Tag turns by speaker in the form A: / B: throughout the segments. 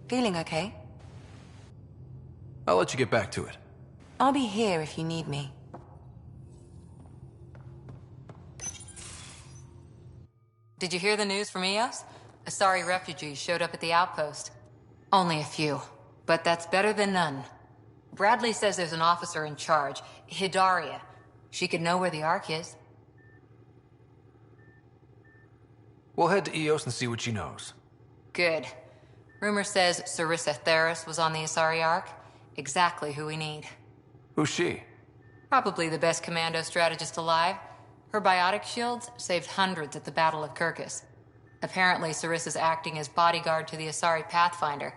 A: Feeling okay?
B: I'll let you get back to it.
A: I'll be here if you need me. Did you hear the news from Eos? Asari refugees showed up at the outpost. Only a few, but that's better than none. Bradley says there's an officer in charge, Hidaria. She could know where the Ark is.
B: We'll head to Eos and see what she knows.
A: Good. Rumor says Sarissa Theris was on the Asari Ark. Exactly who we need.
B: Who's she?
A: Probably the best commando strategist alive. Her biotic shields saved hundreds at the Battle of Kirkus. Apparently, Sarissa's acting as bodyguard to the Asari Pathfinder.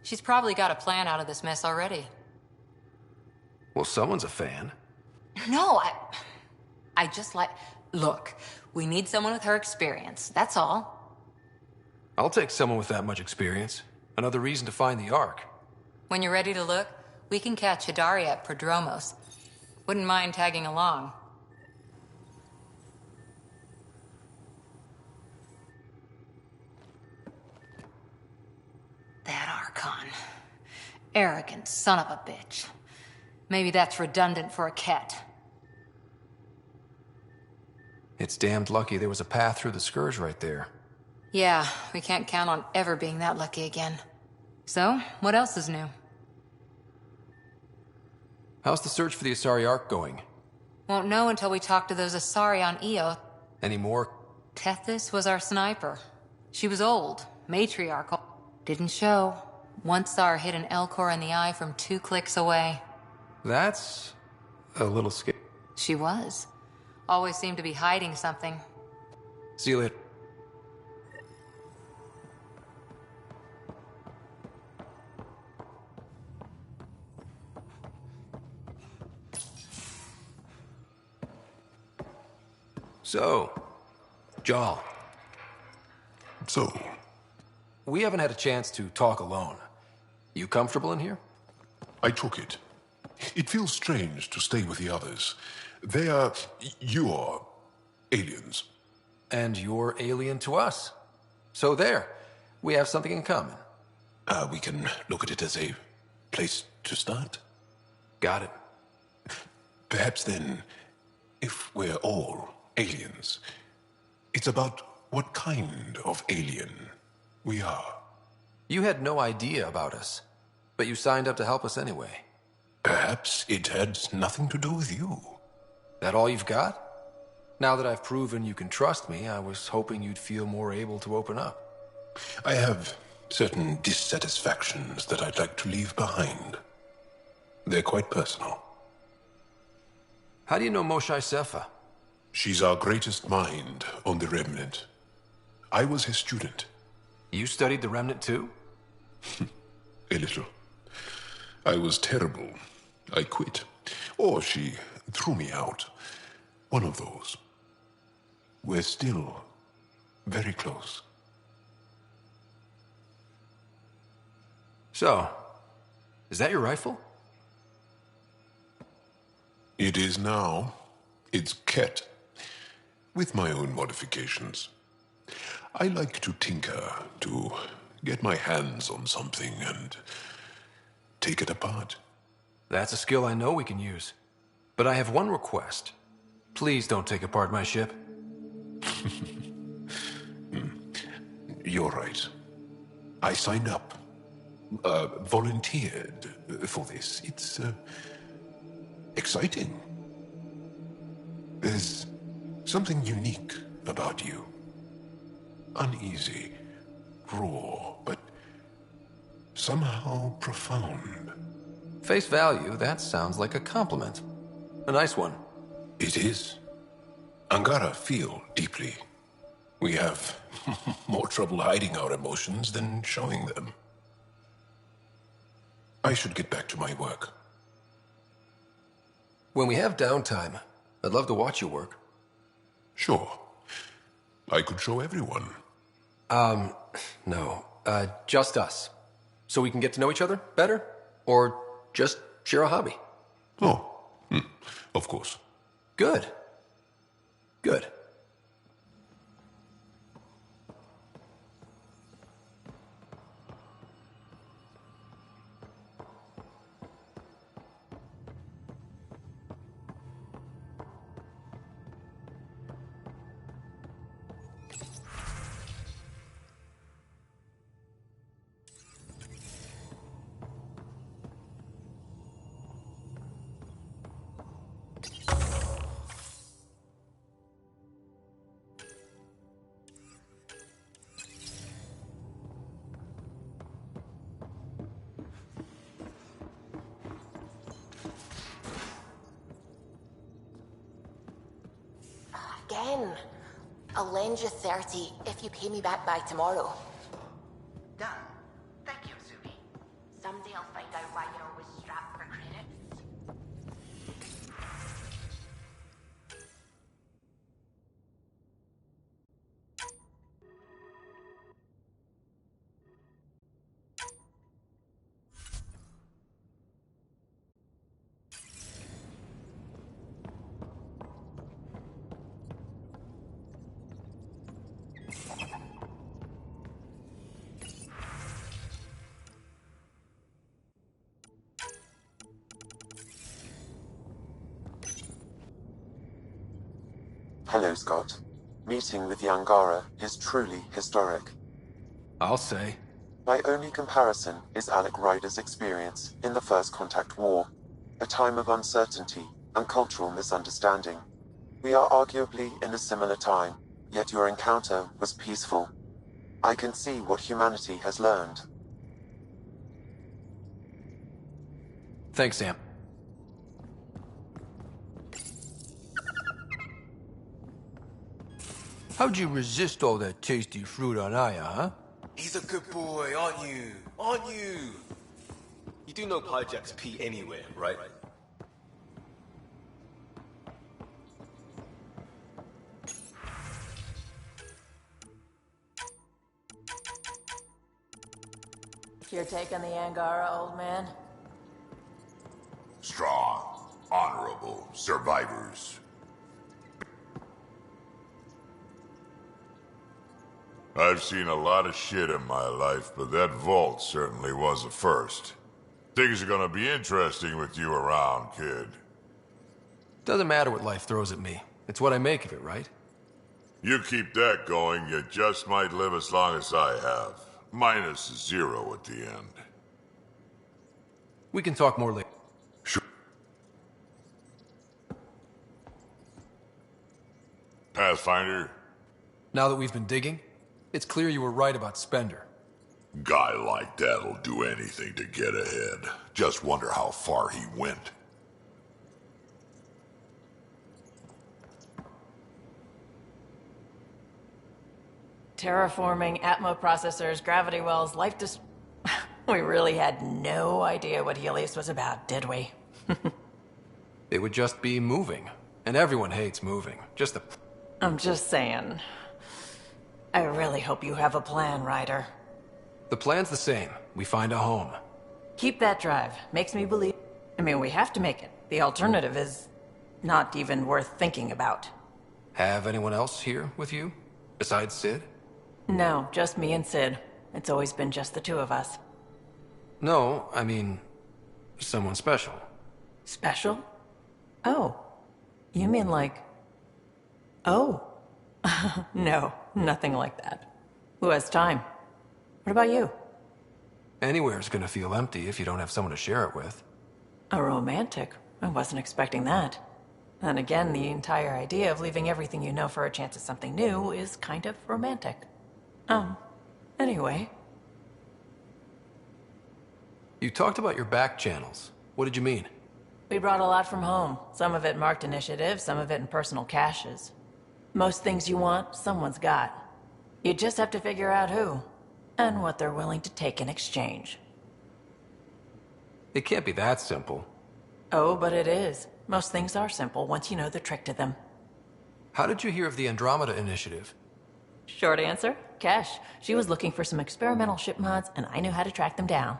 A: She's probably got a plan out of this mess already.
B: Well, someone's a fan.
A: No, I just like... Look, we need someone with her experience, that's all.
B: I'll take someone with that much experience. Another reason to find the Ark.
A: When you're ready to look, we can catch Hidaria at Prodromos. Wouldn't mind tagging along. That Archon. Arrogant son of a bitch. Maybe that's redundant for a cat.
B: It's damned lucky there was a path through the Scourge right there.
A: Yeah, we can't count on ever being that lucky again. So, what else is new?
B: How's the search for the Asari Ark going?
A: Won't know until we talk to those Asari on Io.
B: Any more?
A: Tethys was our sniper. She was old, matriarchal. Didn't show. Once saw her hit an Elcor in the eye from 2 clicks away.
B: That's a little scary.
A: She was. Always seemed to be hiding something.
B: See you later. So, Jarl.
C: So,
B: We haven't had a chance to talk alone. You comfortable in here?
C: I took it. It feels strange to stay with the others. You're aliens.
B: And you're alien to us. So there, we have something in common.
C: We can look at it as a place to start.
B: Got it.
C: Perhaps then, if we're all aliens, it's about what kind of alien we are.
B: You had no idea about us, but you signed up to help us anyway.
C: Perhaps it had nothing to do with you.
B: That all you've got? Now that I've proven you can trust me, I was hoping you'd feel more able to open up.
C: I have certain dissatisfactions that I'd like to leave behind. They're quite personal.
B: How do you know Moshae Sefa?
C: She's our greatest mind on the Remnant. I was his student.
B: You studied the Remnant too?
C: A little. I was terrible. I quit. Or she threw me out. One of those. We're still very close.
B: So, is that your rifle?
C: It is now. It's Ket. With my own modifications. I like to tinker, to get my hands on something and take it apart.
B: That's a skill I know we can use. But I have one request. Please don't take apart my ship.
C: You're right. I signed up. Volunteered for this. It's exciting. There's something unique about you. Uneasy, raw, but somehow profound.
B: Face value, that sounds like a compliment. A nice one.
C: It is. Angara feel deeply. We have more trouble hiding our emotions than showing them. I should get back to my work.
B: When we have downtime, I'd love to watch you work.
C: Sure. I could show everyone.
B: No. Just us. So we can get to know each other better? Or just share a hobby?
C: Oh, of course.
B: Good. Good.
D: again. I'll lend you 30 if you pay me back by tomorrow.
E: Done. Thank you, Suki.
D: Someday I'll find out why you're always strapped for credits.
F: Hello, Scott. Meeting with the Angara is truly historic.
B: I'll say.
F: My only comparison is Alec Ryder's experience in the First Contact War, a time of uncertainty and cultural misunderstanding. We are arguably in a similar time, yet your encounter was peaceful. I can see what humanity has learned.
B: Thanks, Sam. How'd you resist all that tasty fruit on Aya, huh?
G: He's a good boy, aren't you? Aren't you? You do know Pyjack's pee anywhere, right?
D: Your take on the Angara, old man?
C: Strong, honorable survivors. I've seen a lot of shit in my life, but that vault certainly was a first. Things are gonna be interesting with you around, kid.
B: Doesn't matter what life throws at me. It's what I make of it, right?
C: You keep that going, you just might live as long as I have. Minus 0 at the end.
B: We can talk more later.
C: Sure. Pathfinder?
B: Now that we've been digging, it's clear you were right about Spender.
C: Guy like that'll do anything to get ahead. Just wonder how far he went.
D: Terraforming, Atmo processors, gravity wells, We really had no idea what Helios was about, did we?
B: It would just be moving. And everyone hates moving. Just the...
D: I'm just saying. I really hope you have a plan, Ryder.
B: The plan's the same. We find a home.
D: Keep that drive. Makes me believe... I mean, we have to make it. The alternative is not even worth thinking about.
B: Have anyone else here with you? Besides Sid?
D: No, just me and Sid. It's always been just the two of us.
B: No, I mean... someone special.
D: Special? Oh. You mean like... Oh. No, nothing like that. Who has time? What about you?
B: Anywhere's gonna feel empty if you don't have someone to share it with.
D: A romantic? I wasn't expecting that. And again, the entire idea of leaving everything you know for a chance at something new is kind of romantic. Anyway.
B: You talked about your back channels. What did you mean?
D: We brought a lot from home. Some of it marked initiative, some of it in personal caches. Most things you want, someone's got. You just have to figure out who, and what they're willing to take in exchange.
B: It can't be that simple.
D: Oh, but it is. Most things are simple once you know the trick to them.
B: How did you hear of the Andromeda initiative?
D: Short answer, Cash. She was looking for some experimental ship mods, and I knew how to track them down.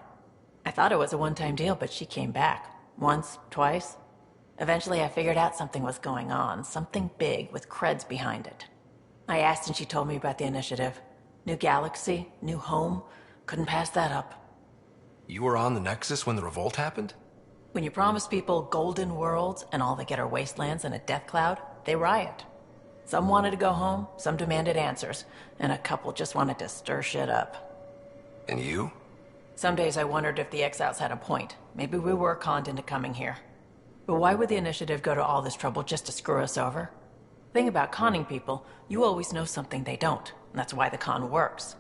D: I thought it was a one-time deal, but she came back. Once, twice. Eventually I figured out something was going on, something big with creds behind it. I asked and she told me about the initiative. New galaxy, new home. Couldn't pass that up.
B: You were on the Nexus when the revolt happened?
D: When you promise people golden worlds and all they get are wastelands and a death cloud, they riot. Some wanted to go home, some demanded answers, and a couple just wanted to stir shit up.
B: And you?
D: Some days I wondered if the exiles had a point. Maybe we were conned into coming here. But why would the initiative go to all this trouble just to screw us over? Thing about conning people, you always know something they don't. And that's why the con works.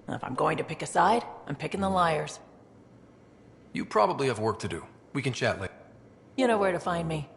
D: And if I'm going to pick a side, I'm picking the liars.
B: You probably have work to do. We can chat later.
D: You know where to find me.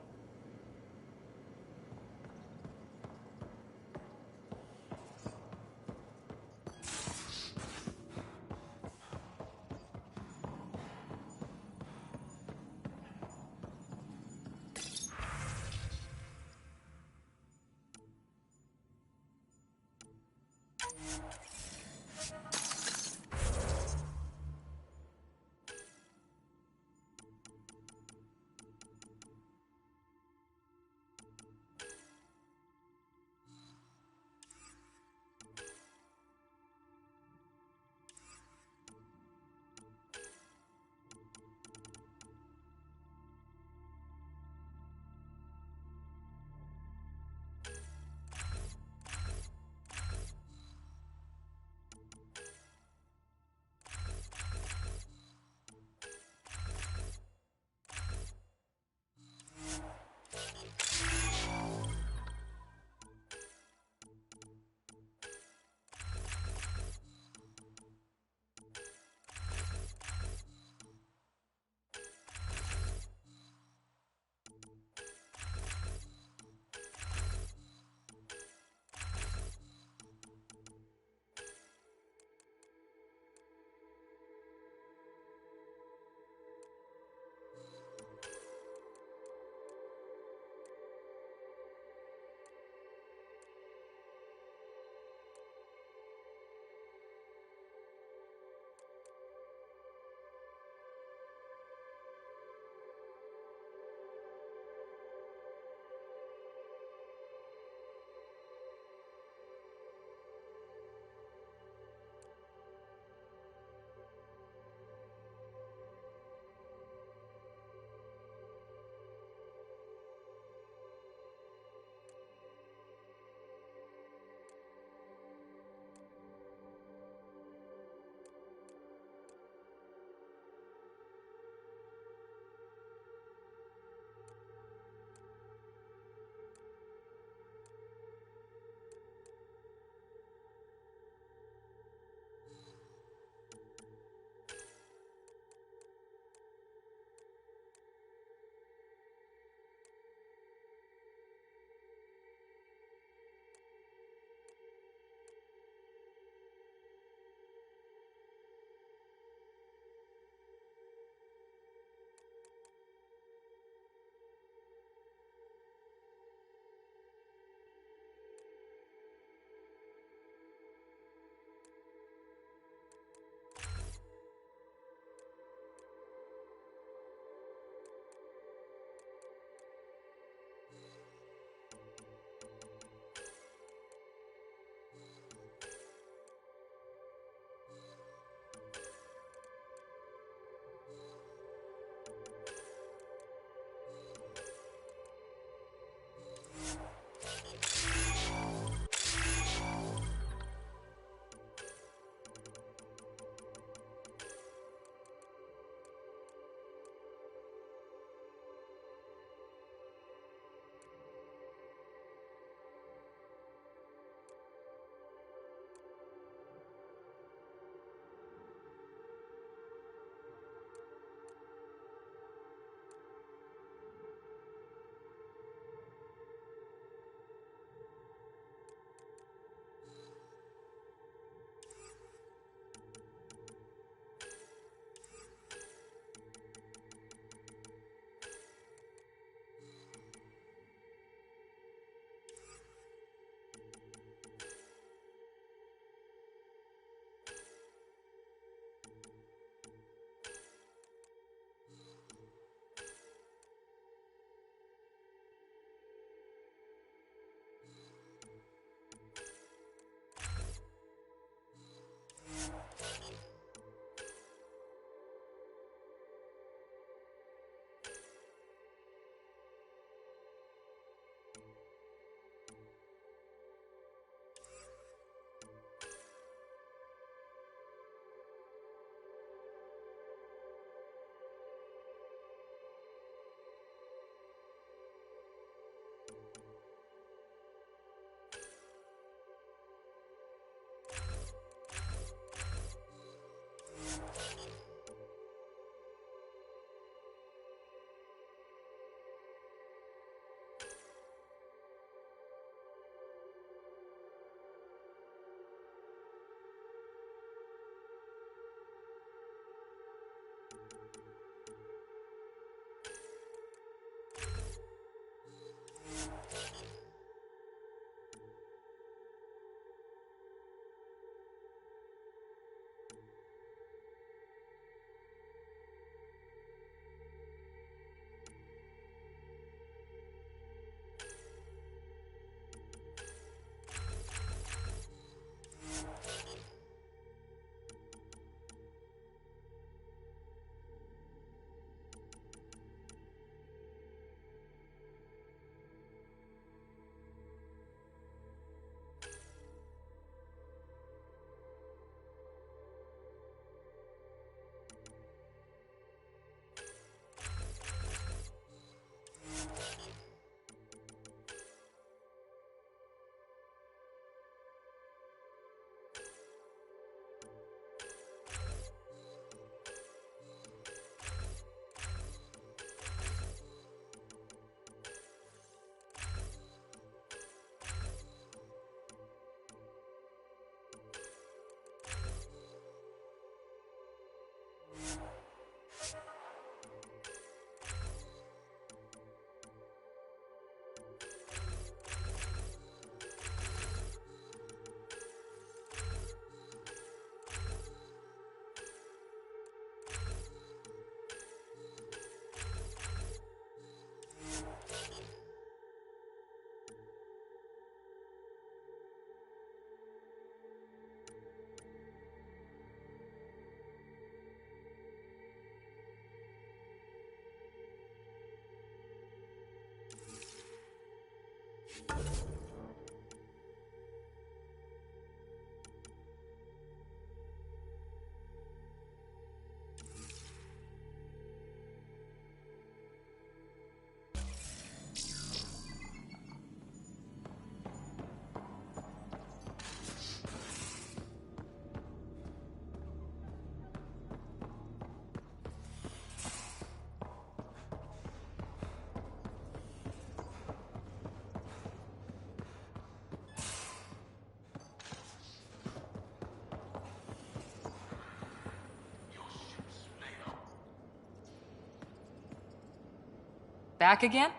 A: Back again?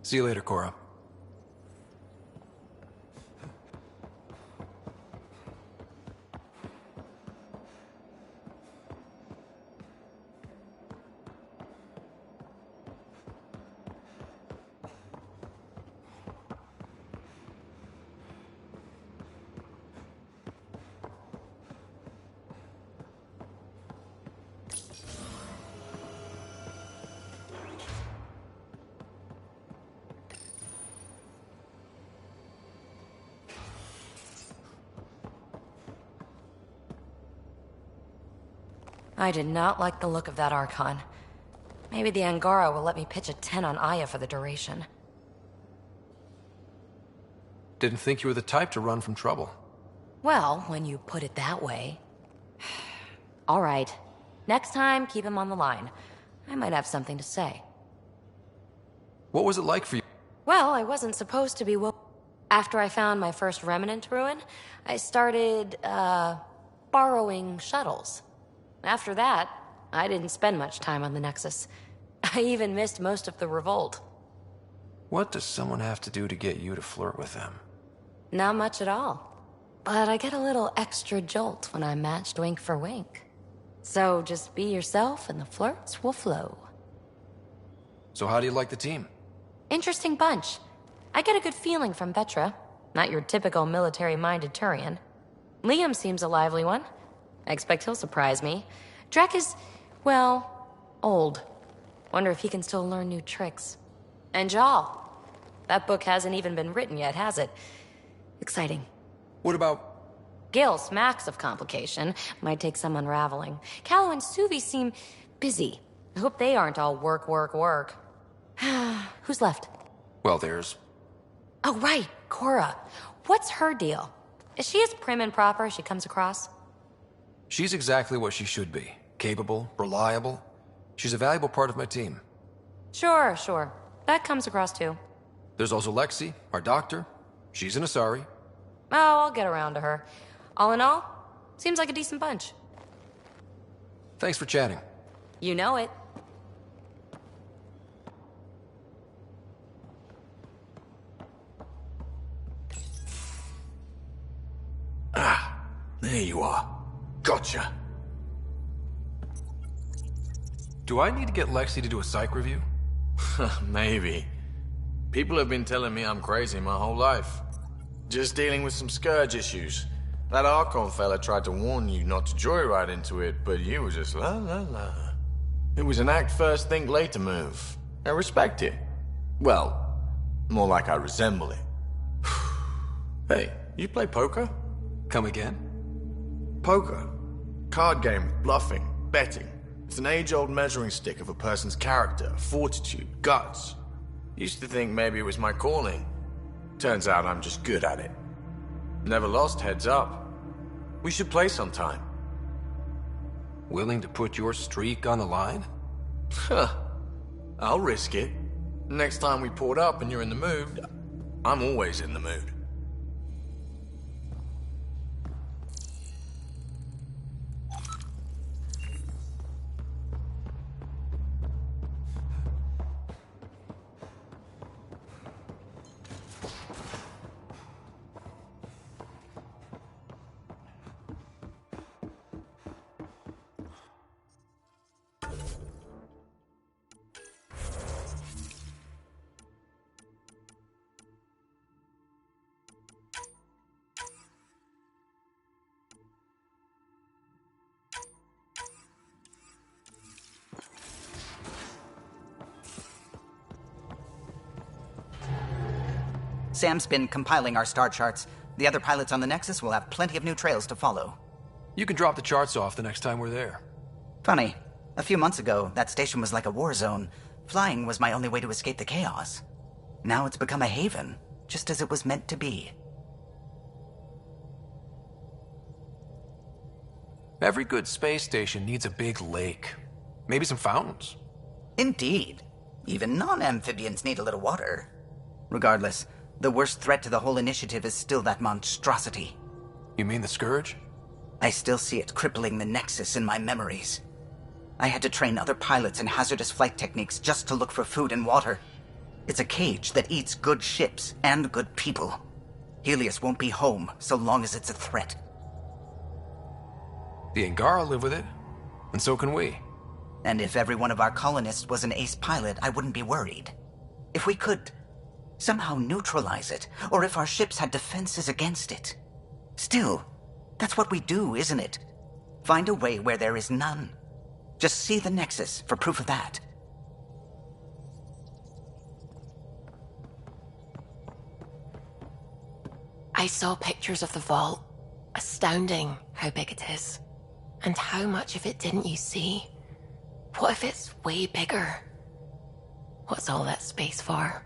B: See you later, Cora.
H: I did not like the look of that Archon. Maybe the Angara will let me pitch a 10 on Aya for the duration.
B: Didn't think you were the type to run from trouble.
H: Well, when you put it that way. All right. Next time, keep him on the line. I might have something to say.
B: What was it like for you?
H: Well, I wasn't supposed to be After I found my first remnant ruin, I started, borrowing shuttles. After that, I didn't spend much time on the Nexus. I even missed most of the revolt.
B: What does someone have to do to get you to flirt with them?
H: Not much at all. But I get a little extra jolt when I'm matched wink for wink. So just be yourself and the flirts will flow.
B: So how do you like the team?
H: Interesting bunch. I get a good feeling from Vetra. Not your typical military-minded Turian. Liam seems a lively one. I expect he'll surprise me. Drek is, well, old. Wonder if he can still learn new tricks. And Jal. That book hasn't even been written yet, has it? Exciting.
B: What about...
H: Gil smacks of complication. Might take some unraveling. Callow and Suvi seem busy. I hope they aren't all work, work, work. Who's left?
B: Well, there's...
H: Oh, right. Cora. What's her deal? Is she as prim and proper as she comes across?
B: She's exactly what she should be. Capable, reliable. She's a valuable part of my team.
H: Sure, sure. That comes across too.
B: There's also Lexi, our doctor. She's an Asari.
H: Oh, I'll get around to her. All in all, seems like a decent bunch.
B: Thanks for chatting.
H: You know it.
I: There you are. Gotcha.
B: Do I need to get Lexi to do a psych review?
I: Maybe. People have been telling me I'm crazy my whole life. Just dealing with some scourge issues. That Archon fella tried to warn you not to joyride into it, but you were just la la la. It was an act first, think later move. I respect it. Well, more like I resemble it. Hey, you play poker?
B: Come again?
I: Poker. Card game with bluffing, betting. It's an age-old measuring stick of a person's character, fortitude, guts. Used to think maybe it was my calling. Turns out I'm just good at it. Never lost heads up. We should play sometime.
B: Willing to put your streak on the line?
I: Huh. I'll risk it. Next time we port up and you're in the mood, I'm always in the mood.
E: Sam's been compiling our star charts. The other pilots on the Nexus will have plenty of new trails to follow.
B: You can drop the charts off the next time we're there.
E: Funny, a few months ago, that station was like a war zone. Flying was my only way to escape the chaos. Now it's become a haven, just as it was meant to be.
B: Every good space station needs a big lake. Maybe some fountains.
E: Indeed. Even non-amphibians need a little water. Regardless, the worst threat to the whole initiative is still that monstrosity.
B: You mean the Scourge?
E: I still see it crippling the Nexus in my memories. I had to train other pilots in hazardous flight techniques just to look for food and water. It's a cage that eats good ships and good people. Helios won't be home so long as it's a threat.
B: The Angara live with it, and so can we.
E: And if every one of our colonists was an ace pilot, I wouldn't be worried. If we could somehow neutralize it, or if our ships had defenses against it. Still, that's what we do, isn't it? Find a way where there is none. Just see the Nexus for proof of that.
J: I saw pictures of the vault. Astounding how big it is. And how much of it didn't you see? What if it's way bigger? What's all that space for?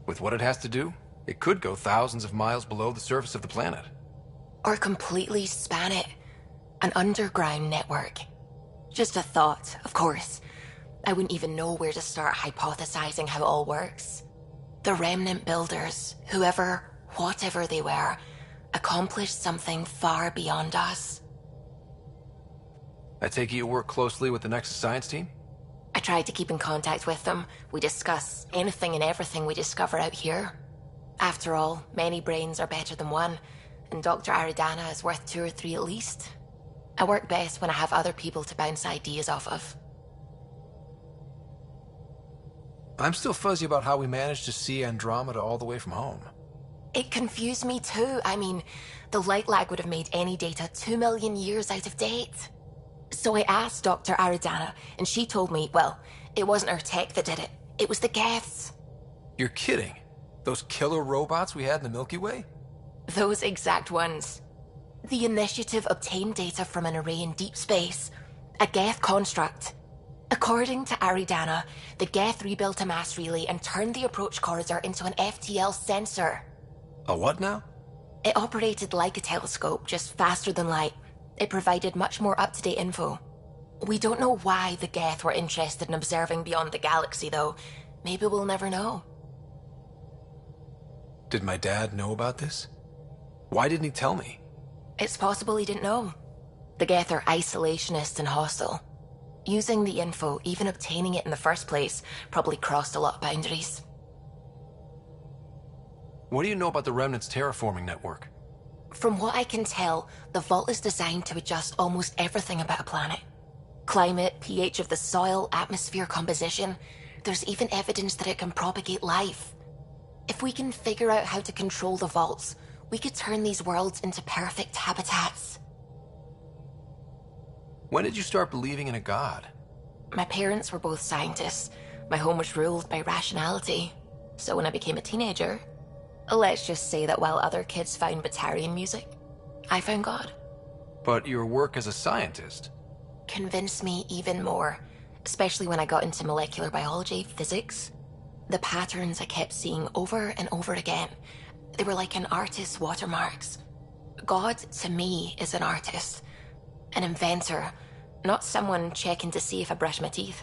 B: With what it has to do, it could go thousands of miles below the surface of the planet.
J: Or completely span it. An underground network. Just a thought, of course. I wouldn't even know where to start hypothesizing how it all works. The Remnant builders, whoever, whatever they were, accomplished something far beyond us.
B: I take it you work closely with the Nexus science team?
J: I try to keep in contact with them. We discuss anything and everything we discover out here. After all, many brains are better than one, and Dr. Aridana is worth 2 or 3 at least. I work best when I have other people to bounce ideas off of.
B: I'm still fuzzy about how we managed to see Andromeda all the way from home.
J: It confused me too. I mean, the light lag would have made any data 2 million years out of date. So I asked Dr. Aridana, and she told me, well, it wasn't her tech that did it. It was the Geths.
B: You're kidding. Those killer robots we had in the Milky Way?
J: Those exact ones. The initiative obtained data from an array in deep space, a Geth construct. According to Aridana, the Geth rebuilt a mass relay and turned the approach corridor into an FTL sensor.
B: A what now?
J: It operated like a telescope, just faster than light. It provided much more up-to-date info. We don't know why the Geth were interested in observing beyond the galaxy, though. Maybe we'll never know.
B: Did my dad know about this? Why didn't he tell me?
J: It's possible he didn't know. The Geth are isolationist and hostile. Using the info, even obtaining it in the first place, probably crossed a lot of boundaries.
B: What do you know about the Remnant's terraforming network?
J: From what I can tell, the vault is designed to adjust almost everything about a planet. Climate, pH of the soil, atmosphere composition. There's even evidence that it can propagate life. If we can figure out how to control the vaults, we could turn these worlds into perfect habitats.
B: When did you start believing in a god?
J: My parents were both scientists. My home was ruled by rationality. So when I became a teenager, let's just say that while other kids found Batarian music, I found God.
B: But your work as a scientist
J: Convinced me even more, especially when I got into molecular biology, physics. The patterns I kept seeing over and over again, they were like an artist's watermarks. God, to me, is an artist, an inventor, not someone checking to see if I brush my teeth.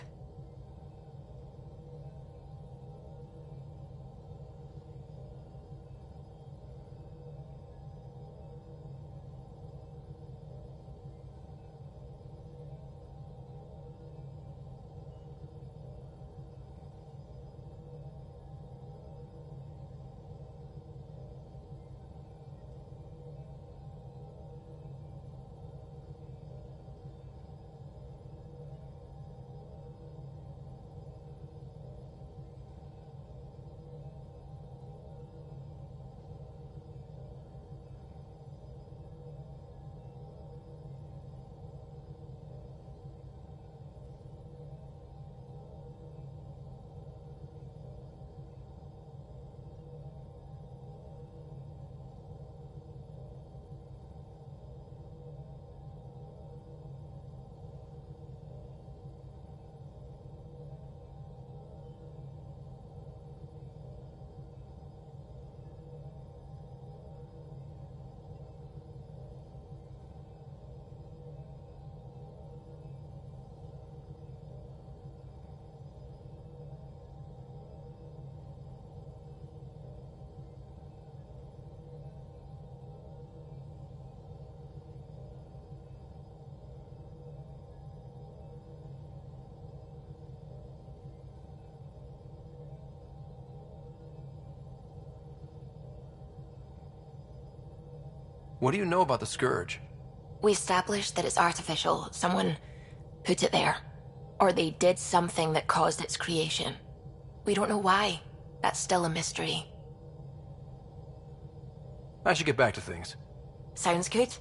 B: What do you know about the Scourge?
J: We established that it's artificial. Someone put it there. Or they did something that caused its creation. We don't know why. That's still a mystery.
B: I should get back to things.
J: Sounds good.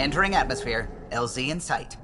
E: Entering atmosphere. LZ in sight.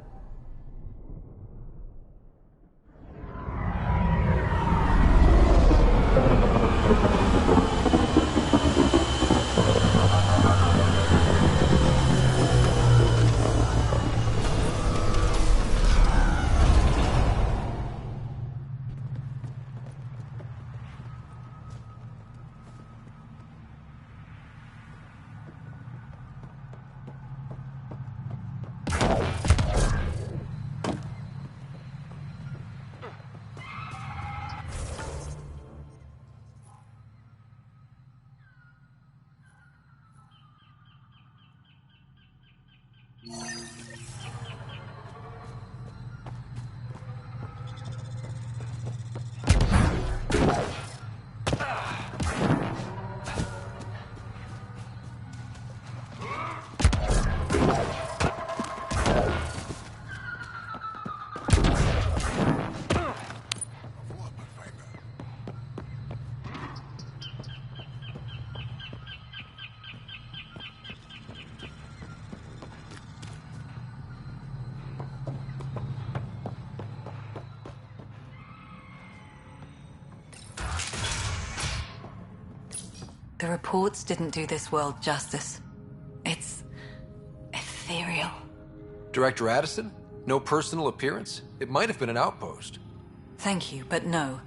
K: The reports didn't do this world justice. It's ethereal.
B: Director Addison? No personal appearance? It might have been an outpost.
K: Thank you, but no.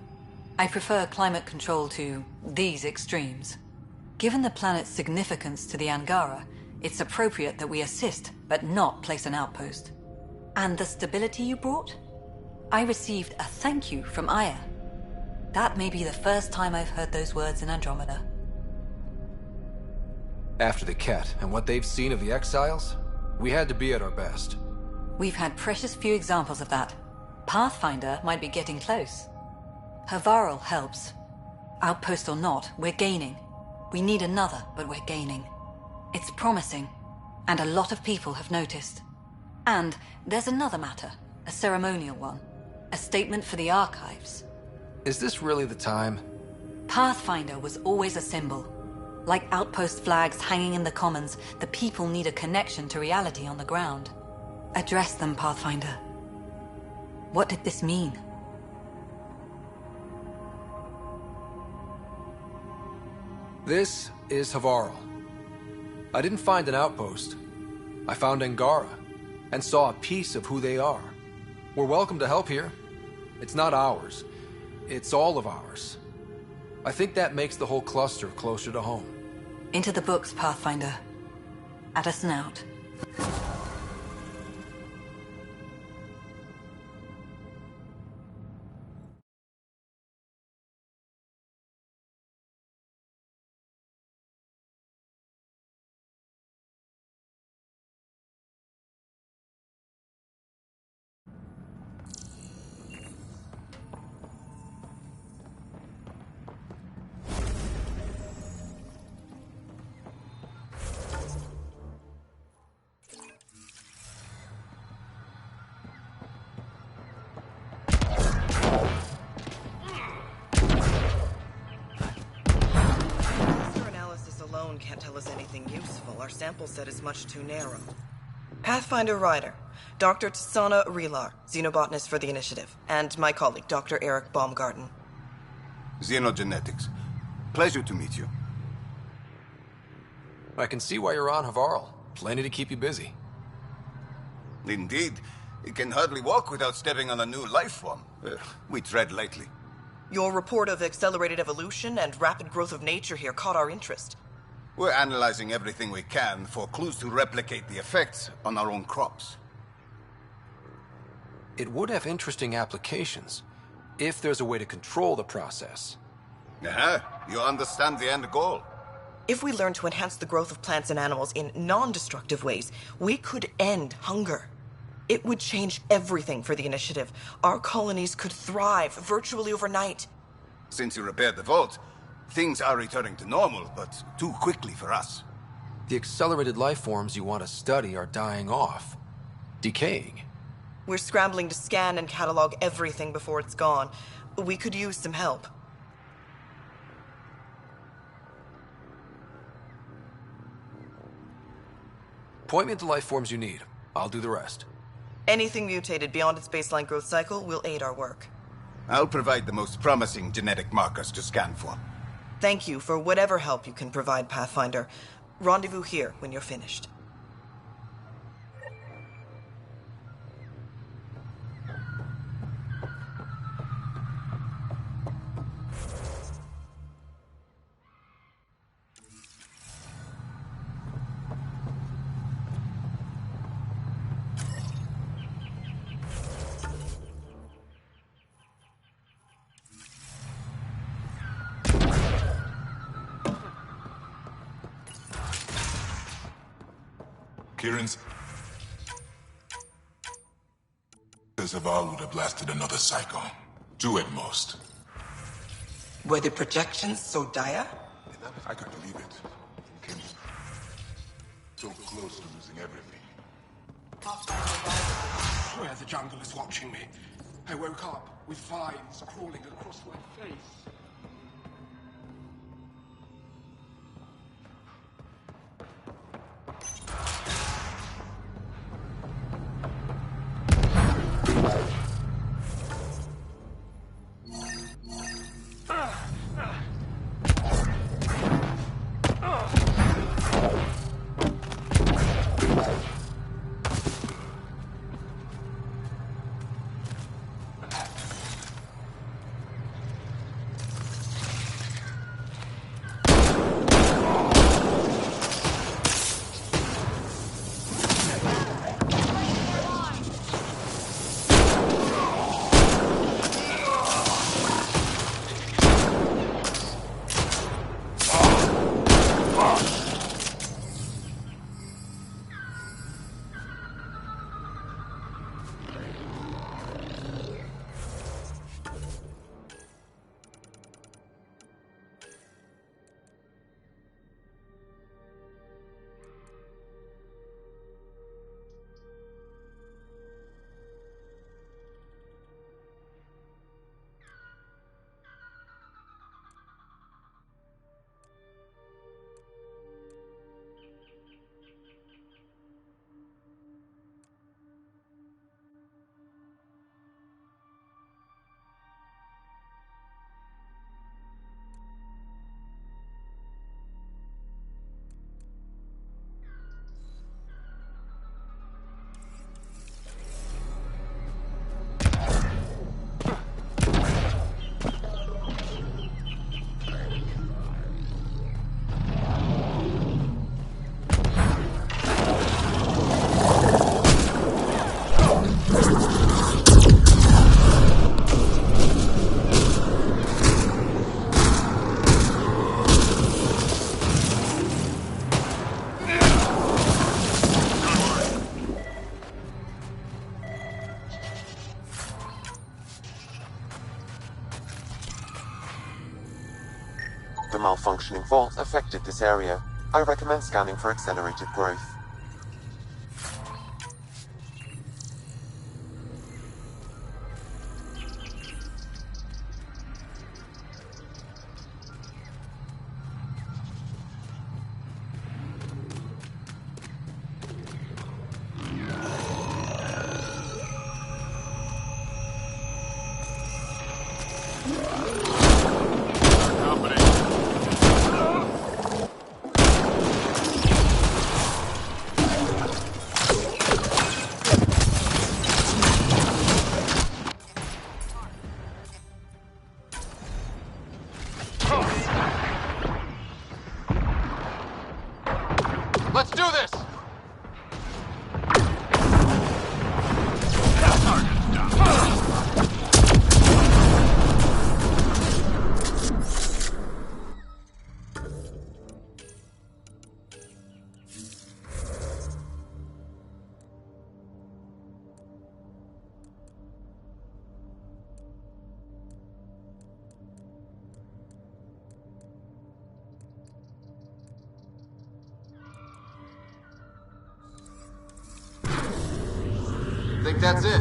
K: I prefer climate control to these extremes. Given the planet's significance to the Angara, it's appropriate that we assist, but not place an outpost. And the stability you brought? I received a thank you from Aya. That may be the first time I've heard those words in Andromeda.
B: After the Ket and what they've seen of the Exiles, we had to be at our best.
K: We've had precious few examples of that. Pathfinder might be getting close. Havarl helps. Outpost or not, we're gaining. We need another, but we're gaining. It's promising, and a lot of people have noticed. And there's another matter, a ceremonial one. A statement for the archives.
B: Is this really the time?
K: Pathfinder was always a symbol. Like outpost flags hanging in the commons, the people need a connection to reality on the ground. Address them, Pathfinder. What did this mean?
B: This is Havarl. I didn't find an outpost. I found Angara, and saw a piece of who they are. We're welcome to help here. It's not ours. It's all of ours. I think that makes the whole cluster closer to home.
K: Into the books, Pathfinder. Add a snout.
L: Can't tell us anything useful. Our sample set is much too narrow. Pathfinder Ryder, Dr. Tsana Relar, xenobotanist for the Initiative, and my colleague, Dr. Eric Baumgarten.
M: Xenogenetics. Pleasure to meet you.
B: I can see why you're on Havarl. Plenty to keep you busy.
M: Indeed. It can hardly walk without stepping on a new life form. We tread lightly.
L: Your report of accelerated evolution and rapid growth of nature here caught our interest.
M: We're analyzing everything we can for clues to replicate the effects on our own crops.
B: It would have interesting applications, if there's a way to control the process.
M: You understand the end goal.
L: If we learn to enhance the growth of plants and animals in non-destructive ways, we could end hunger. It would change everything for the Initiative. Our colonies could thrive virtually overnight.
M: Since you repaired the vault, things are returning to normal, but too quickly for us.
B: The accelerated life forms you want to study are dying off. Decaying.
L: We're scrambling to scan and catalog everything before it's gone. We could use some help.
B: Point me to life forms you need. I'll do the rest.
L: Anything mutated beyond its baseline growth cycle will aid our work.
M: I'll provide the most promising genetic markers to scan for.
L: Thank you for whatever help you can provide, Pathfinder. Rendezvous here when you're finished.
N: Kieran's... Zaval would have lasted another cycle. 2 at most.
L: Were the projections so dire?
N: I could believe it. Came so close to losing everything.
O: I swear the jungle is watching me. I woke up with vines crawling across my face.
F: The malfunctioning fault affected this area. I recommend scanning for accelerated growth.
B: Let's do this! Think that's it?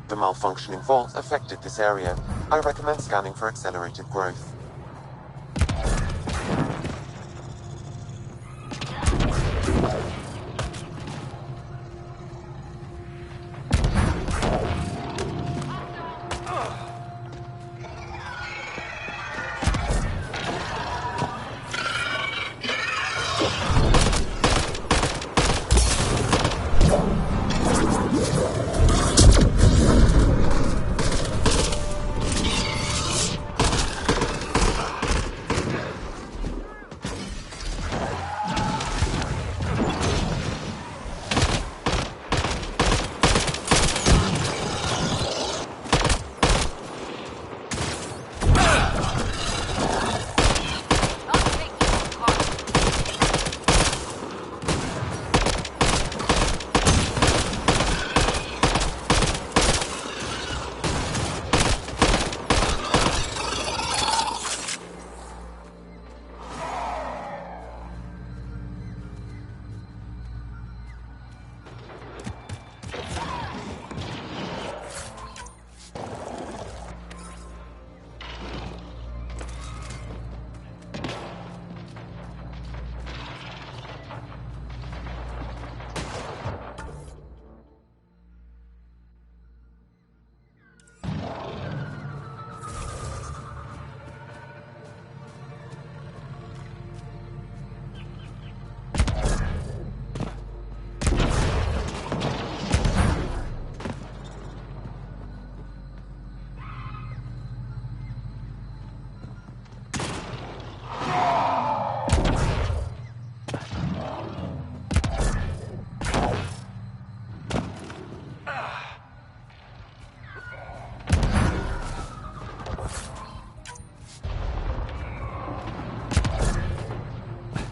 B: The malfunctioning fault affected this area. I recommend scanning for accelerated growth.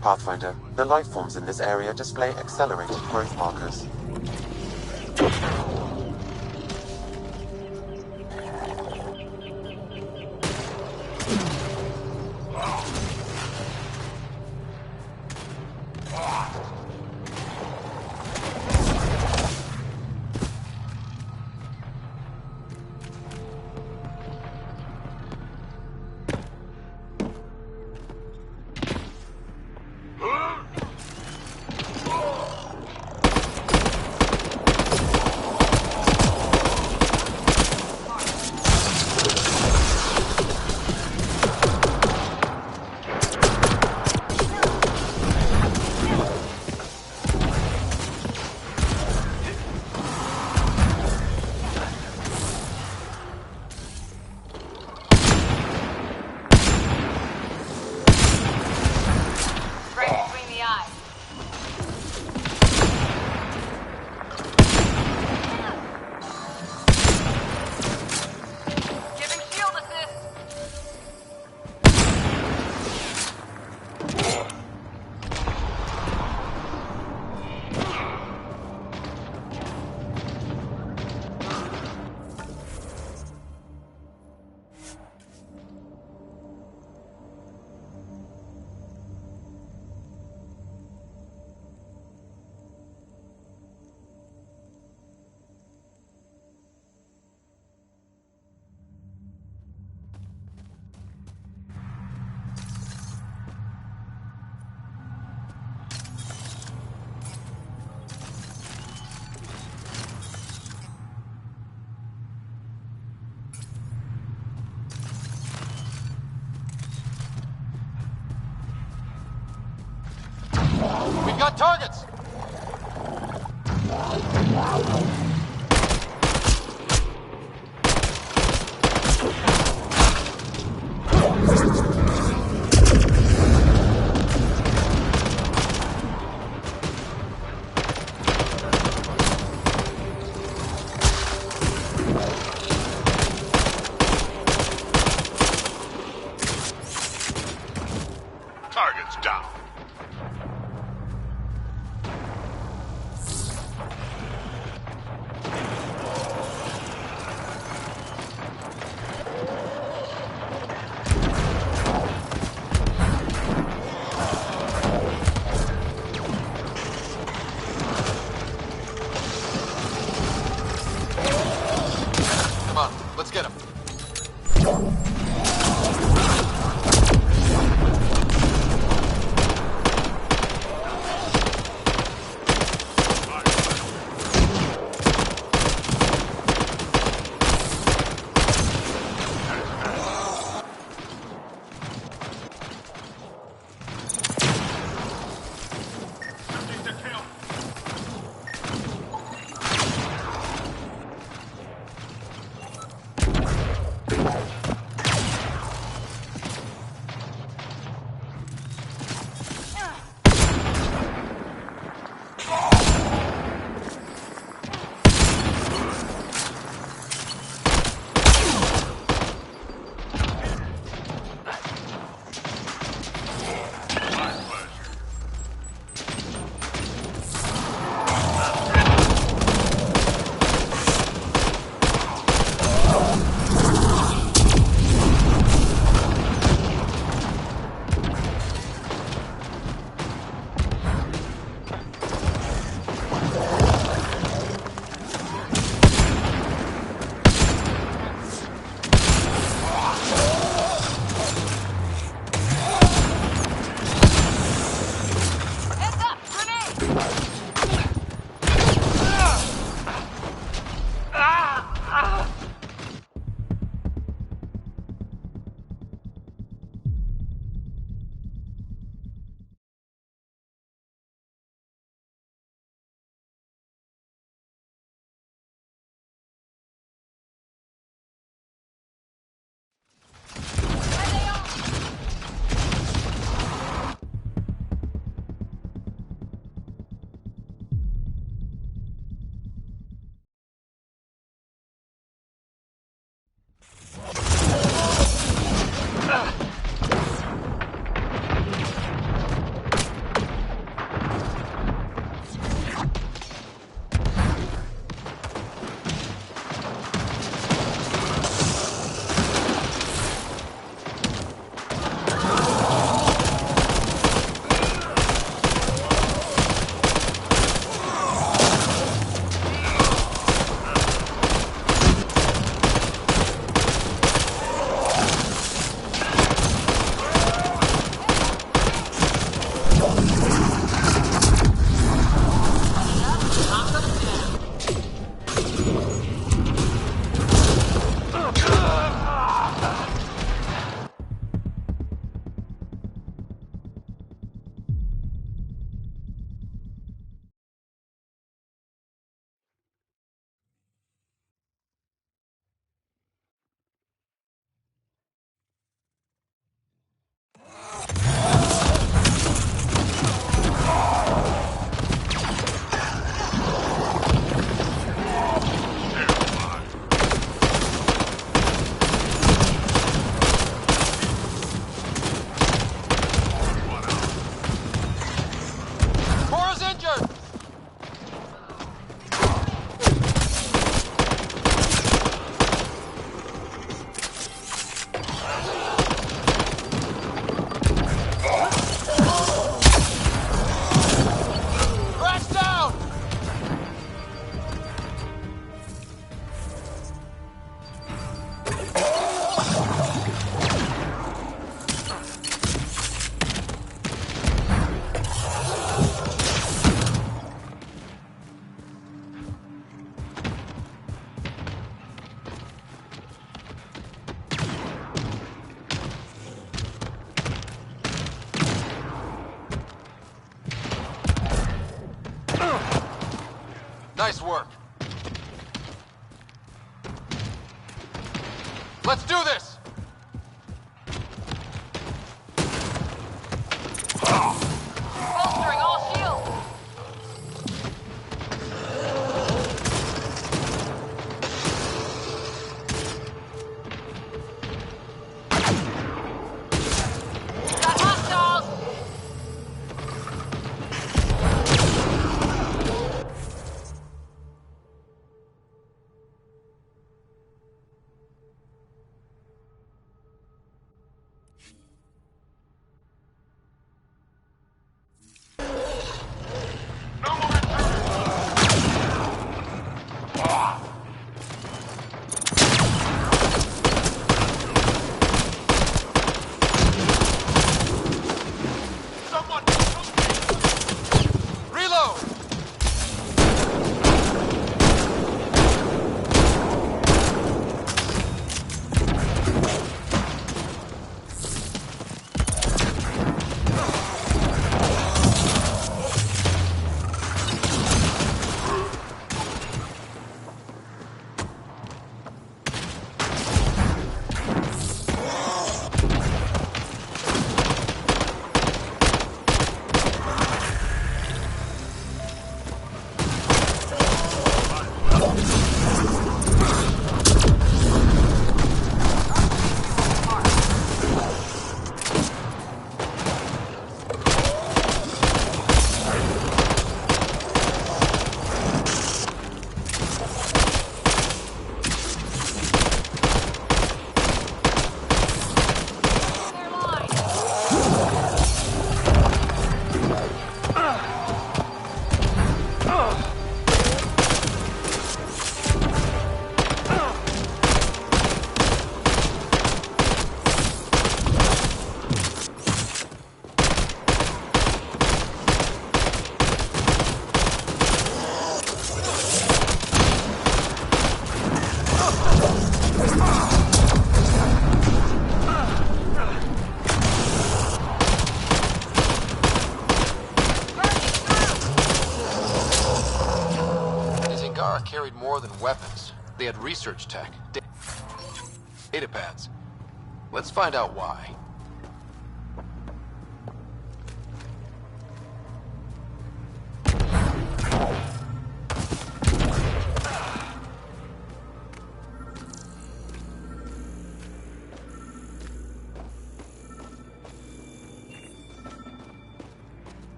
F: Pathfinder, the life forms in this area display accelerated growth markers.
B: We've got targets!
N: Target's down.
B: Come on, let's get him. Nice work. Let's do this!
A: Bolstering all shields! Got hostiles!
B: Reload! Carried more than weapons. They had research tech, data pads. Let's find out why.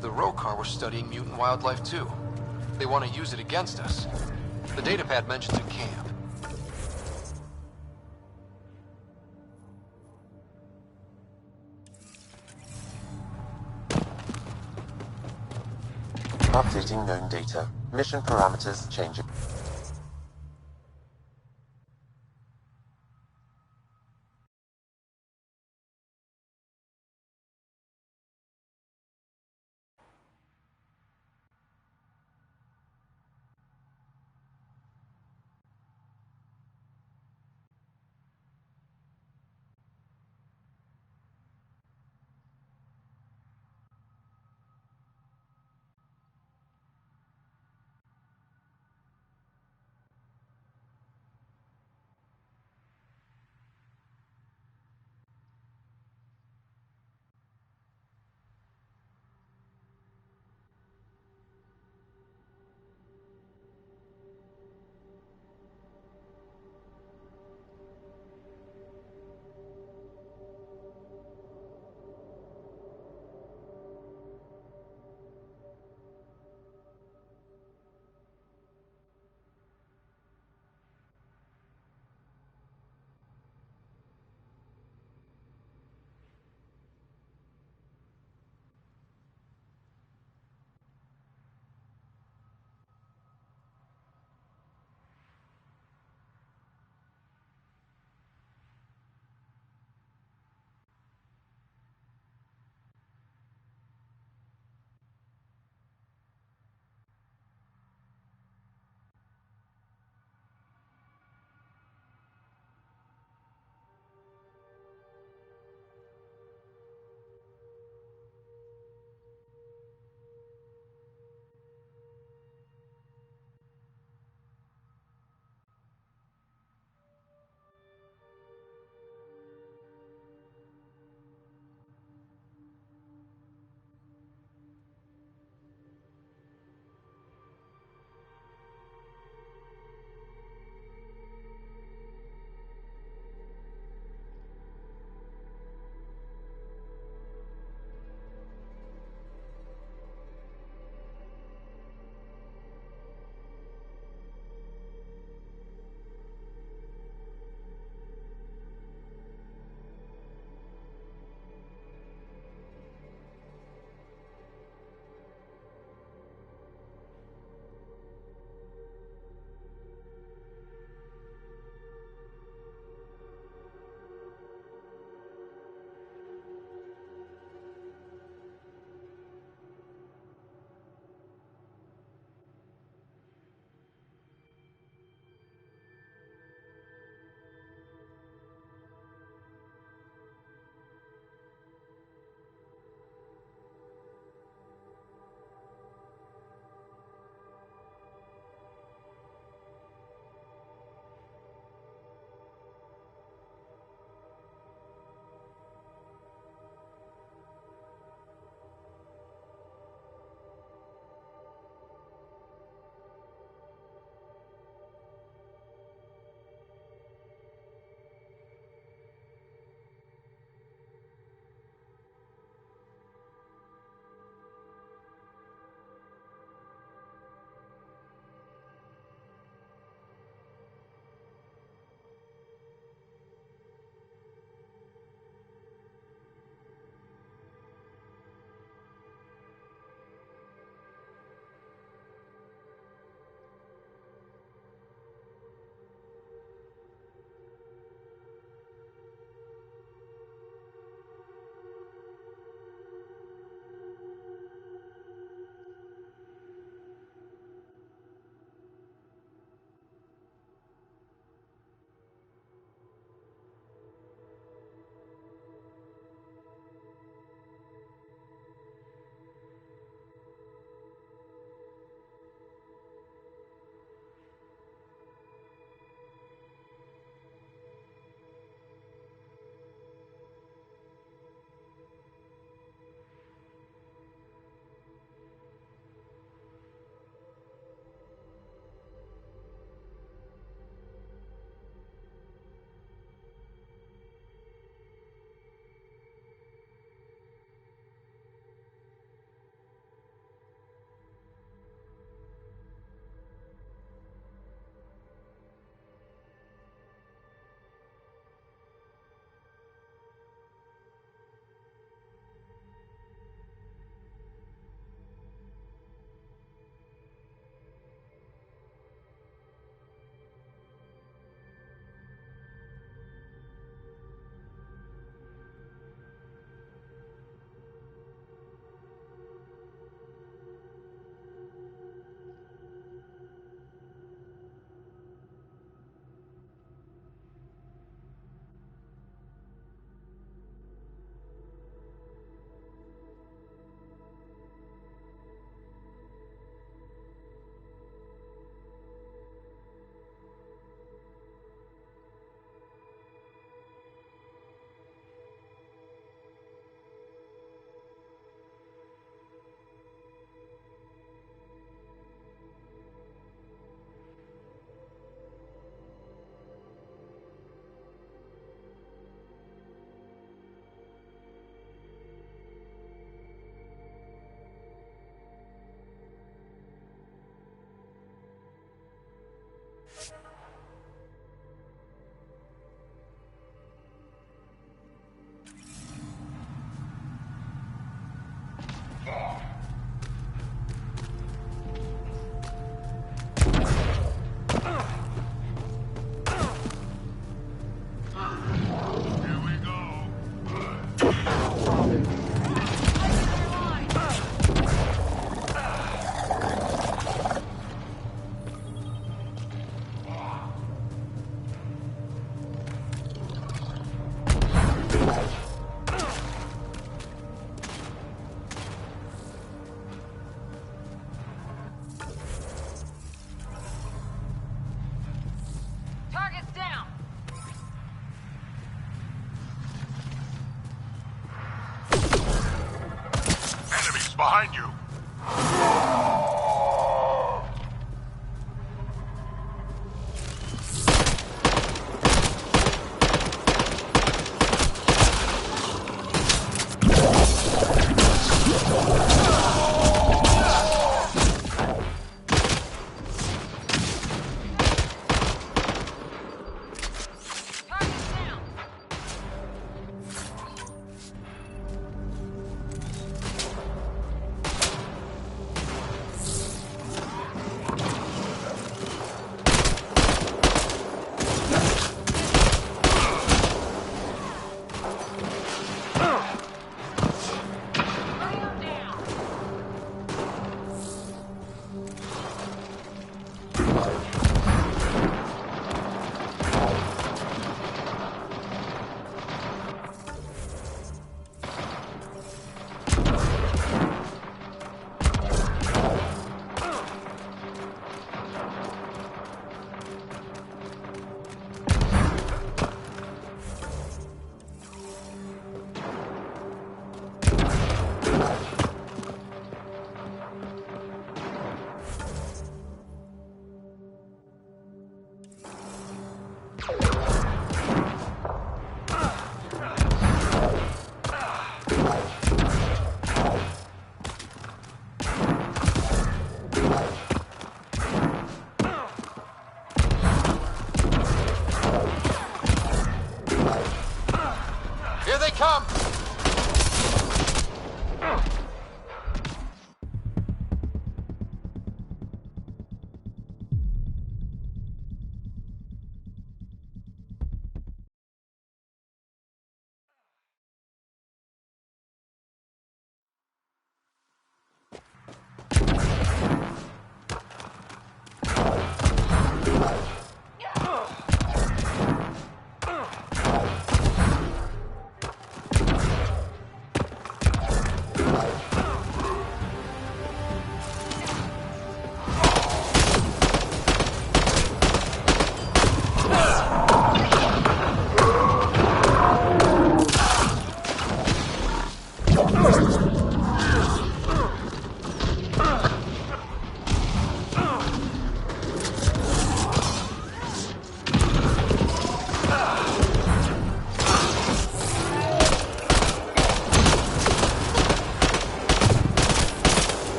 B: The Rokar were studying mutant wildlife too. They want to use it against us. The datapad mentions a camp.
F: Updating known data. Mission parameters changing.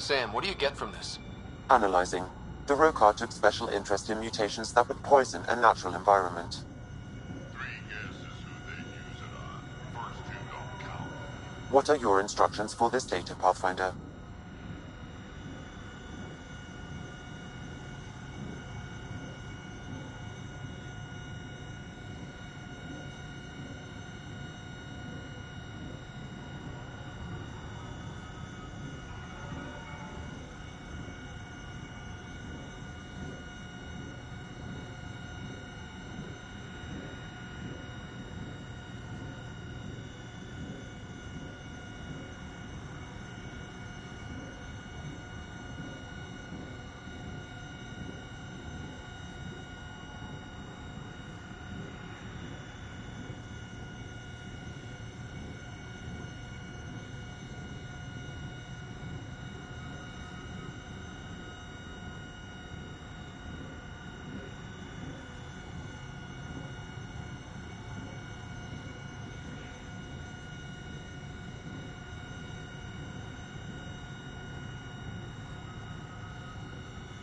B: Sam, what do you get from this?
F: Analyzing. The Rokar took special interest in mutations that would poison a natural environment. What are your instructions for this data, Pathfinder?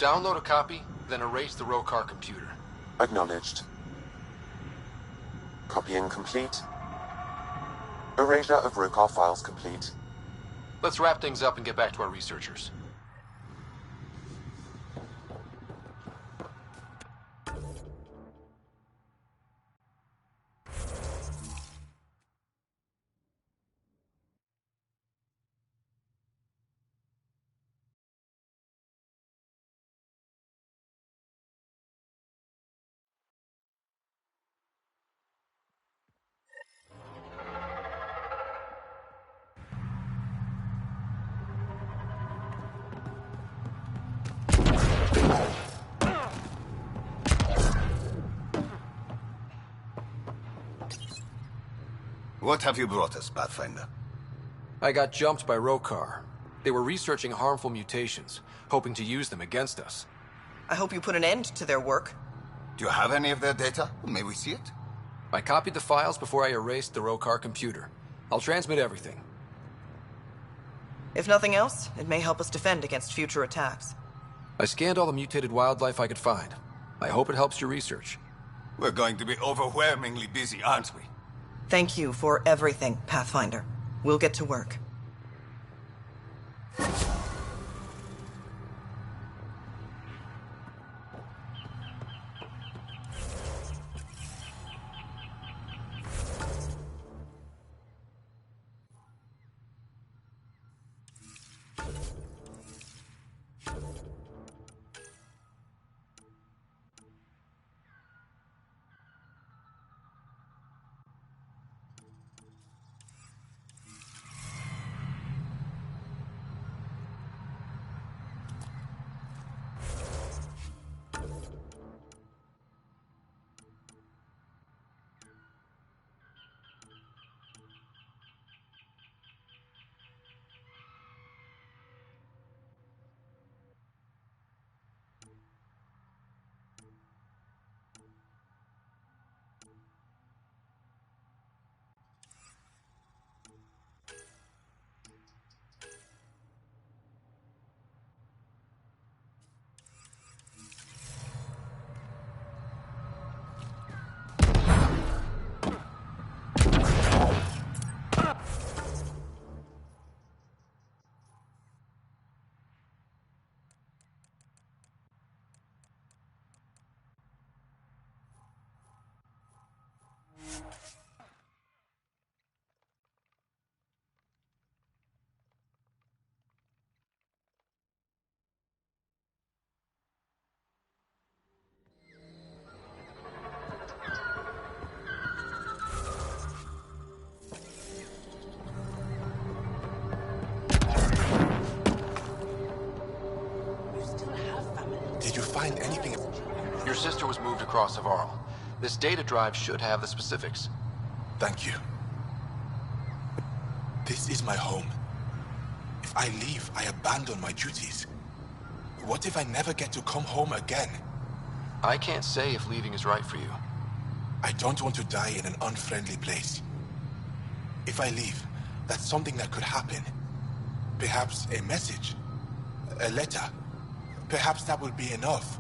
B: Download a copy, then erase the Rokar computer.
F: Acknowledged. Copying complete. Erasure of Rokar files complete.
B: Let's wrap things up and get back to our researchers.
M: What have you brought us, Pathfinder?
B: I got jumped by Rokar. They were researching harmful mutations, hoping to use them against us.
L: I hope you put an end to their work.
M: Do you have any of their data? May we see it?
B: I copied the files before I erased the Rokar computer. I'll transmit everything.
L: If nothing else, it may help us defend against future attacks.
B: I scanned all the mutated wildlife I could find. I hope it helps your research.
M: We're going to be overwhelmingly busy, aren't we?
L: Thank you for everything, Pathfinder. We'll get to work.
N: Did you find anything?
B: Your sister was moved across Havaral. This data drive should have the specifics.
N: Thank you. This is my home. If I leave, I abandon my duties. What if I never get to come home again?
B: I can't say if leaving is right for you.
N: I don't want to die in an unfriendly place. If I leave, that's something that could happen. Perhaps a message. A letter. Perhaps that will be enough.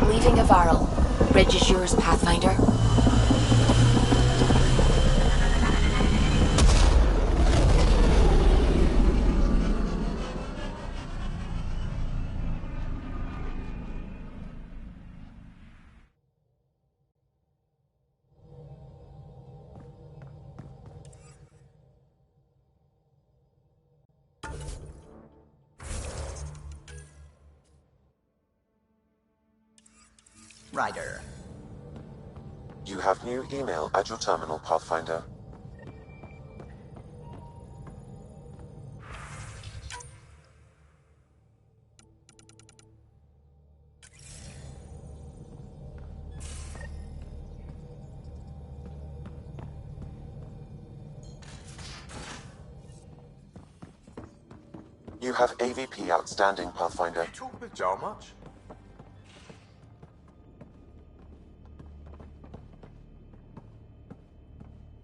J: Leaving Avarl. Bridge is yours, Pathfinder.
E: Ryder.
F: You have new email at your terminal, Pathfinder. You have AVP outstanding, Pathfinder.
G: You talk with Jar much?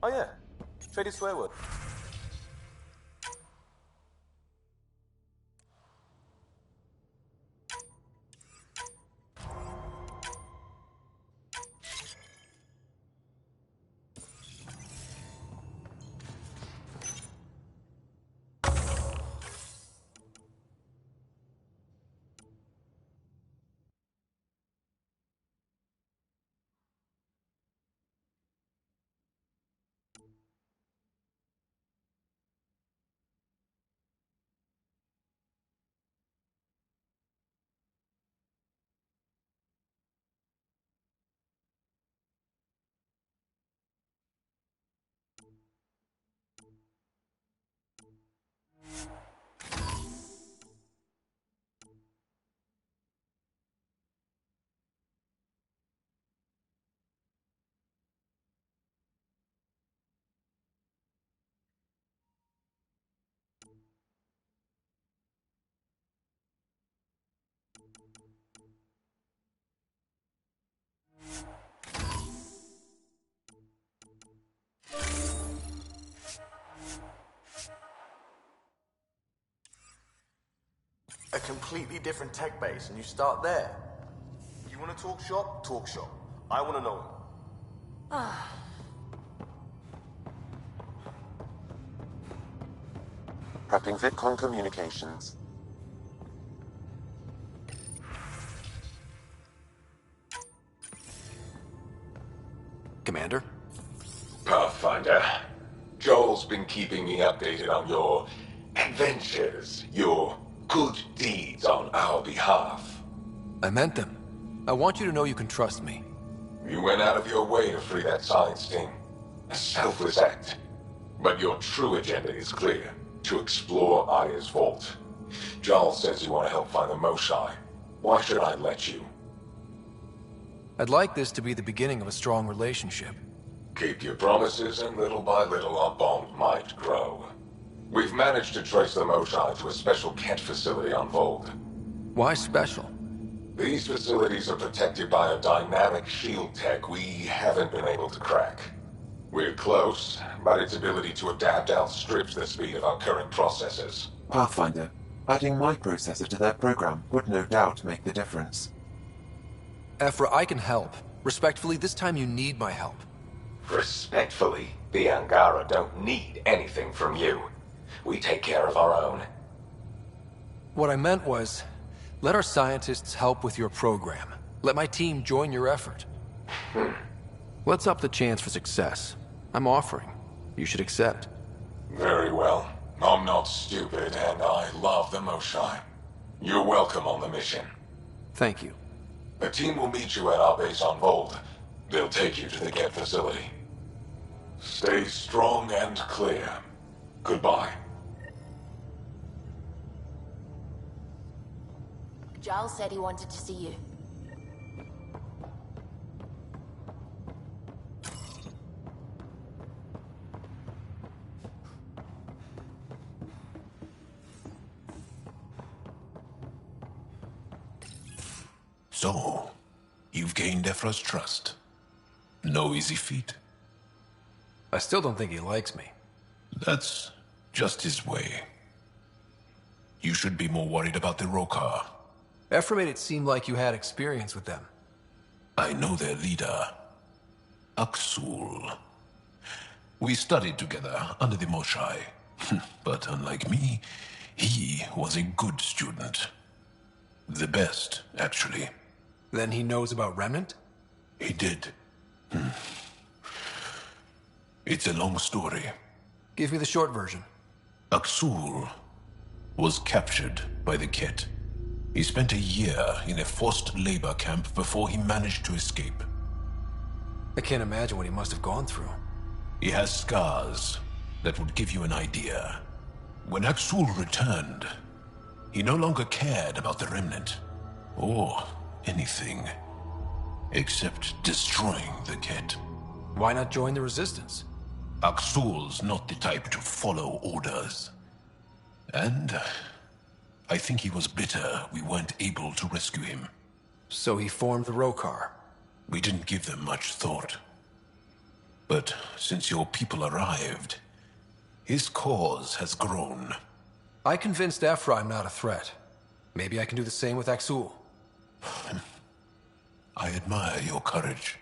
G: Oh yeah, traded swear word.
I: A completely different tech base, and you start there.
G: You want to talk shop? Talk shop. I want to know.
F: Prepping VidCon communications.
B: Commander?
C: Pathfinder, Joel's been keeping me updated on your adventures, your good deeds on our behalf.
B: I meant them. I want you to know you can trust me.
C: You went out of your way to free that science team. A selfless act. But your true agenda is clear. To explore Aya's vault. Joel says you want to help find the Moshae. Why should I let you?
B: I'd like this to be the beginning of a strong relationship.
C: Keep your promises, and little by little our bond might grow. We've managed to trace the Moshae to a special Kent facility on Vold.
B: Why special?
C: These facilities are protected by a dynamic shield tech we haven't been able to crack. We're close, but its ability to adapt outstrips the speed of our current processors.
F: Pathfinder, adding my processor to their program would no doubt make the difference.
B: Ephra, I can help. Respectfully, this time you need my help.
C: Respectfully, the Angara don't need anything from you. We take care of our own.
B: What I meant was, let our scientists help with your program. Let my team join your effort. Let's up the chance for success. I'm offering. You should accept.
C: Very well. I'm not stupid, and I love the Moshae. You're welcome on the mission.
B: Thank you.
C: The team will meet you at our base on Vold. They'll take you to the Get facility. Stay strong and clear. Goodbye.
J: Giles said he wanted to see you.
N: So, you've gained Ephra's trust. No easy feat.
B: I still don't think he likes me.
N: That's just his way. You should be more worried about the Rokar.
B: Ephra made it seem like you had experience with them.
C: I know their leader, Aksul. We studied together under the Moshai. But unlike me, he was a good student. The best, actually.
B: Then he knows about Remnant?
C: He did. It's a long story.
B: Give me the short version.
C: Aksul was captured by the Ket. He spent a year in a forced labor camp before he managed to escape.
B: I can't imagine what he must have gone through.
C: He has scars that would give you an idea. When Aksul returned, he no longer cared about the Remnant, or anything, except destroying the Ket.
B: Why not join the Resistance?
C: Aksul's not the type to follow orders. And I think he was bitter we weren't able to rescue him.
B: So he formed the Rokar.
C: We didn't give them much thought. But since your people arrived, his cause has grown.
B: I convinced Ephra I'm not a threat. Maybe I can do the same with Aksul.
C: I admire your courage.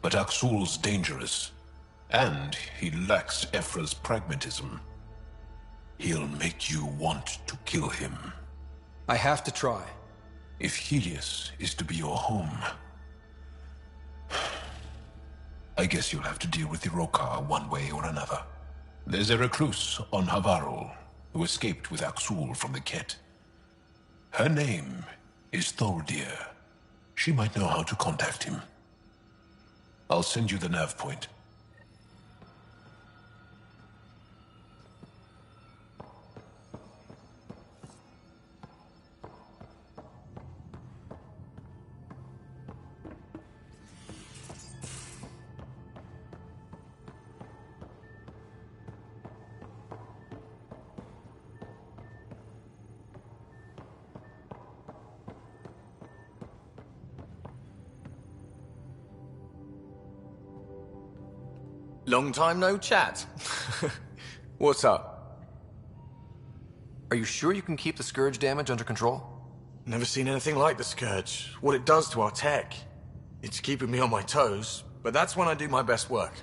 C: But Aksul's dangerous, and he lacks Ephra's pragmatism. He'll make you want to kill him.
B: I have to try.
C: If Helios is to be your home, I guess you'll have to deal with the Rokar one way or another. There's a recluse on Havarul who escaped with Aksul from the Ket. Her name is Thordir. She might know how to contact him. I'll send you the nav point.
I: Long time no chat. What's up?
B: Are you sure you can keep the Scourge damage under control?
I: Never seen anything like the Scourge. What it does to our tech. It's keeping me on my toes, but that's when I do my best work.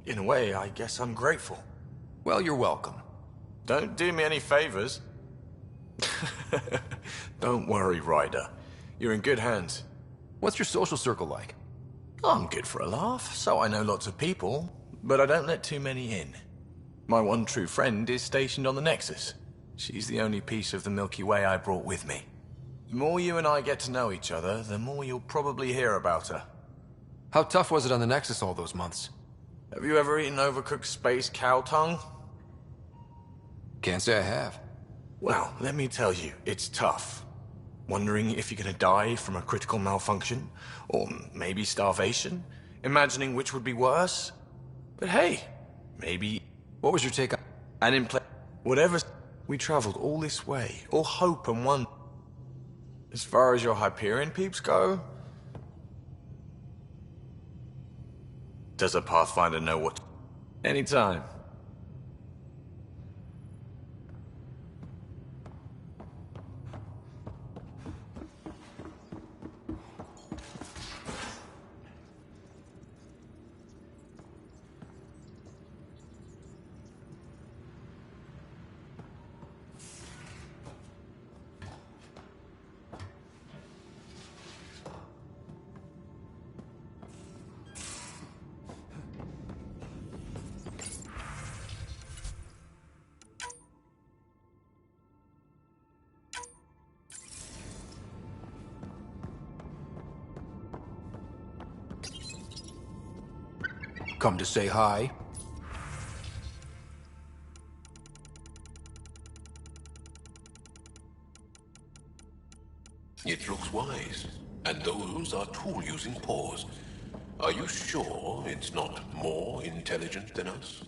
I: In a way, I guess I'm grateful.
B: Well, you're welcome.
I: Don't do me any favors. Don't worry, Ryder. You're in good hands.
B: What's your social circle like?
I: I'm good for a laugh, so I know lots of people, but I don't let too many in. My one true friend is stationed on the Nexus. She's the only piece of the Milky Way I brought with me. The more you and I get to know each other, the more you'll probably hear about her.
B: How tough was it on the Nexus all those months?
I: Have you ever eaten overcooked space cow tongue?
B: Can't say I have.
I: Well, let me tell you, it's tough. Wondering if you're gonna die from a critical malfunction, or maybe starvation, imagining which would be worse. But hey, maybe...
B: What was your take on...
I: And in play... Whatever... We traveled all this way, all hope and wonder. As far as your Hyperion peeps go... Does a Pathfinder know what... Anytime.
B: Come to say hi.
C: It looks wise, and those are tool-using paws. Are you sure it's not more intelligent than us?